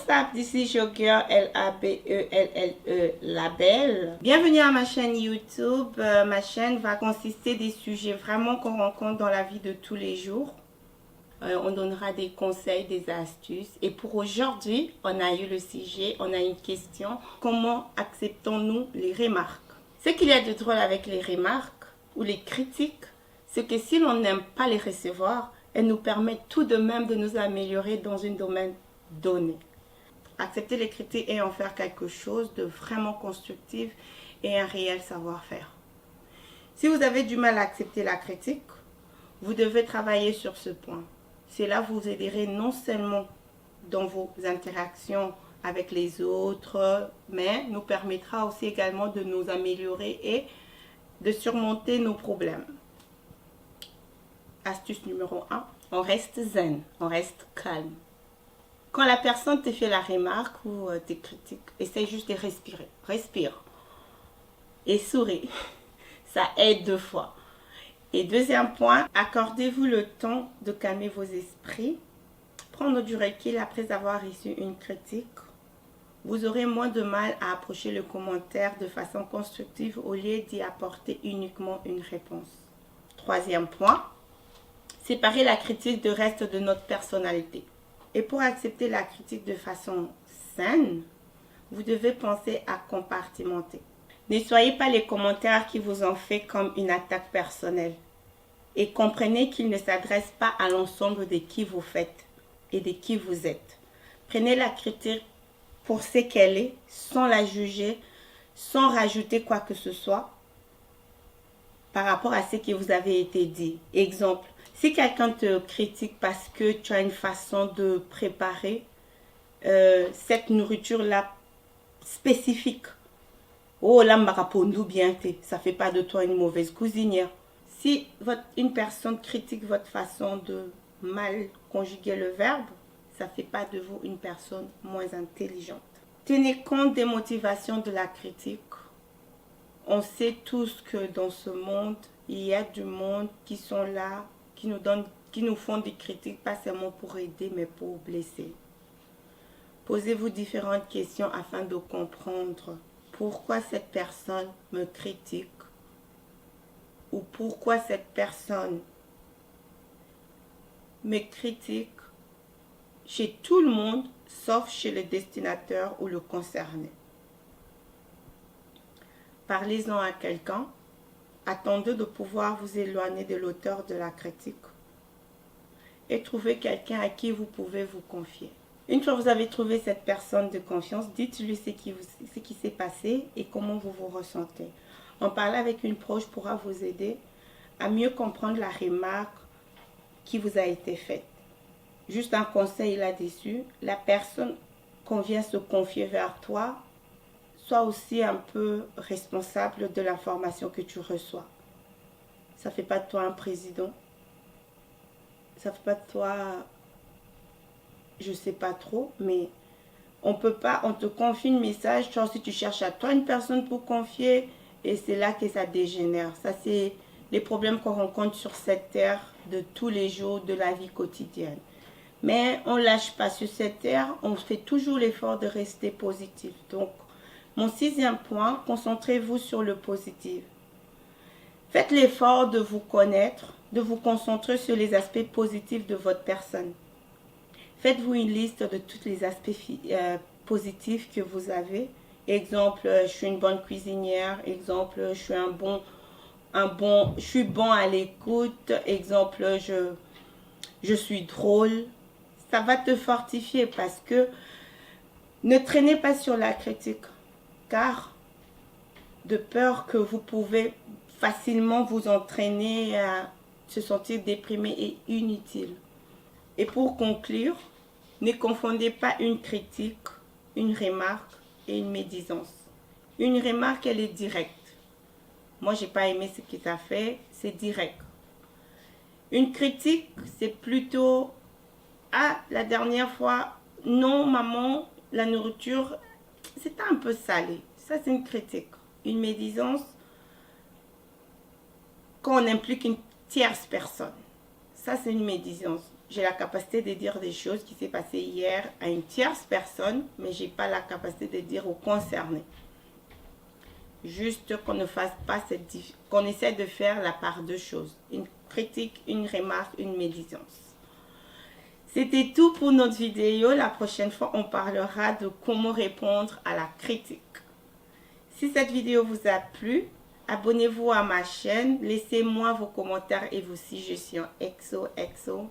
WhatsApp, this is your girl Labelle, Labelle. Bienvenue à ma chaîne YouTube. Ma chaîne va consister des sujets vraiment qu'on rencontre dans la vie de tous les jours. On donnera des conseils, des astuces. Et pour aujourd'hui, on a eu le sujet, on a une question. Comment acceptons-nous les remarques? Ce qu'il y a de drôle avec les remarques ou les critiques, c'est que si l'on n'aime pas les recevoir, elles nous permettent tout de même de nous améliorer dans un domaine donné. Accepter les critiques et en faire quelque chose de vraiment constructif et un réel savoir-faire. Si vous avez du mal à accepter la critique, vous devez travailler sur ce point. Cela vous aiderait non seulement dans vos interactions avec les autres, mais nous permettra aussi également de nous améliorer et de surmonter nos problèmes. Astuce numéro 1, on reste zen, on reste calme. Quand la personne te fait la remarque ou te critique, essaye juste de respirer. Respire et souris. Ça aide 2 fois. Et deuxième point, accordez-vous le temps de calmer vos esprits. Prendre du recul après avoir reçu une critique. Vous aurez moins de mal à approcher le commentaire de façon constructive au lieu d'y apporter uniquement une réponse. Troisième point, séparer la critique du reste de notre personnalité. Et pour accepter la critique de façon saine, vous devez penser à compartimenter. Ne soyez pas les commentaires qui vous ont fait comme une attaque personnelle. Et comprenez qu'ils ne s'adressent pas à l'ensemble de qui vous faites et de qui vous êtes. Prenez la critique pour ce qu'elle est, sans la juger, sans rajouter quoi que ce soit par rapport à ce qui vous avait été dit. Exemple, si quelqu'un te critique parce que tu as une façon de préparer cette nourriture-là spécifique, oh là, marapondu bien fait, ça ne fait pas de toi une mauvaise cuisinière. Si une personne critique votre façon de mal conjuguer le verbe, ça ne fait pas de vous une personne moins intelligente. Tenez compte des motivations de la critique. On sait tous que dans ce monde, il y a du monde qui sont là, qui nous font des critiques, pas seulement pour aider, mais pour blesser. Posez-vous différentes questions afin de comprendre pourquoi cette personne me critique ou pourquoi cette personne me critique chez tout le monde, sauf chez le destinataire ou le concerné. Parlez-en à quelqu'un. Attendez de pouvoir vous éloigner de l'auteur de la critique et trouver quelqu'un à qui vous pouvez vous confier. Une fois que vous avez trouvé cette personne de confiance, dites-lui ce qui s'est passé et comment vous vous ressentez. En parler avec une proche pourra vous aider à mieux comprendre la remarque qui vous a été faite. Juste un conseil là-dessus, la personne qu'on vient se confier vers toi, sois aussi un peu responsable de l'information que tu reçois. Ça ne fait pas de toi un président. Ça ne fait pas de toi, je ne sais pas trop, mais on te confie un message, toi aussi tu cherches à toi une personne pour confier et c'est là que ça dégénère. Ça, c'est les problèmes qu'on rencontre sur cette terre de tous les jours de la vie quotidienne. Mais on ne lâche pas sur cette terre, on fait toujours l'effort de rester positif. Donc, mon 6e point, concentrez-vous sur le positif. Faites l'effort de vous connaître, de vous concentrer sur les aspects positifs de votre personne. Faites-vous une liste de tous les aspects positifs que vous avez. Exemple, je suis une bonne cuisinière. Exemple, je suis je suis bon à l'écoute. Exemple, je suis drôle. Ça va te fortifier parce que ne traînez pas sur la critique. Car de peur que vous pouvez facilement vous entraîner à se sentir déprimé et inutile. Et pour conclure, ne confondez pas une critique, une remarque et une médisance. Une remarque, elle est directe. Moi, j'ai pas aimé ce que tu as fait, c'est direct. Une critique, c'est plutôt « Ah, la dernière fois, non maman, la nourriture, c'était un peu salé. » Ça, c'est une critique. Une médisance, quand on implique une tierce personne. Ça, c'est une médisance. j'ai la capacité de dire des choses qui s'est passées hier à une tierce personne, mais j'ai pas la capacité de dire aux concernés. Juste qu'on ne fasse pas qu'on essaie de faire la part de choses. Une critique, une remarque, une médisance. C'était tout pour notre vidéo. La prochaine fois, on parlera de comment répondre à la critique. Si cette vidéo vous a plu, abonnez-vous à ma chaîne. Laissez-moi vos commentaires et vos suggestions. XOXO.